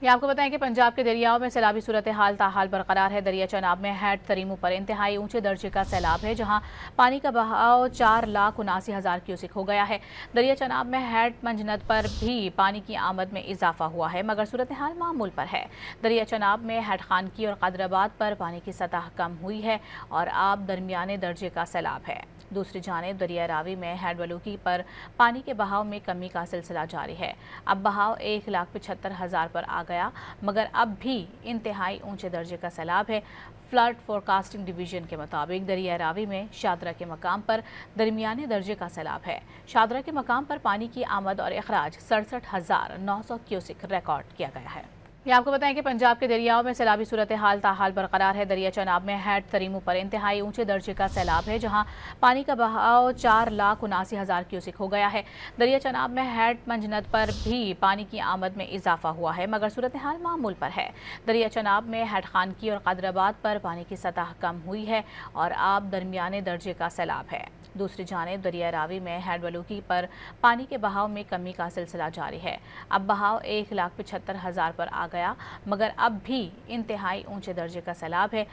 ये आपको बताएं कि पंजाब के दरियाओं में सैलाबी सूरत हाल ताहाल बरकरार है। दरिया चनाब में हैड तरीमू पर इंतहाई ऊंचे दर्जे का सैलाब है, जहां पानी का बहाव 4,79,000 क्यूसिक हो गया है। दरिया चनाब में हैड मंजनद पर भी पानी की आमद में इजाफा हुआ है, मगर सूरत हाल मामूल पर है। दरिया चनाब में हैड खानकी और कादराबाद पर पानी की सतह कम हुई है और आब दरमियाने दर्जे का सैलाब है। दूसरी जानिब दरिया रावी में हैड बलूकी पर पानी के बहाव में कमी का सिलसिला जारी है। अब बहाव 1,75,000 पर आ गया, मगर अब भी इंतहाई ऊंचे दर्जे का सैलाब है। फ्लड फोरकास्टिंग डिवीजन के मुताबिक दरिया रावी में शादरा के मकाम पर दरमियाने दर्जे का सैलाब है। शादरा के मकाम पर पानी की आमद और अखराज 67,900 क्यूसिक रिकॉर्ड किया गया है। ये आपको बताएं कि पंजाब के दरियाओं में सैलाबी सूरत हाल ताहाल बरकरार है। दरिया चनाब में हैड तरीमू पर इंतहाई ऊंचे दर्जे का सैलाब है, जहां पानी का बहाव 4,79,000 क्यूसिक हो गया है। दरिया चनाब में हैड मंजनद पर भी पानी की आमद में इजाफा हुआ है, मगर सूरत हाल मामूल पर है। दरिया चनाब में हैड खानकी और कादराबाद पर पानी की सतह कम हुई है और आब दरमियाने दर्जे का सैलाब है। दूसरी जानिब दरिया रावी में हैड बलूकी पर पानी के बहाव में कमी का सिलसिला जारी है। अब बहाव 1,75,000 पर आ गया, मगर अब भी इंतहाई ऊंचे दर्जे का सैलाब है।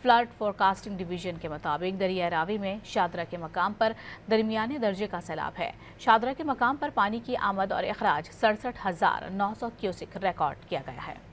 फ्लड फोरकास्टिंग डिवीजन के मुताबिक दरिया रावी में शादरा के मकाम पर दरमियाने दर्जे का सैलाब है। शादरा के मकाम पर पानी की आमद और अखराज 67,900 क्यूसिक रिकॉर्ड किया गया है।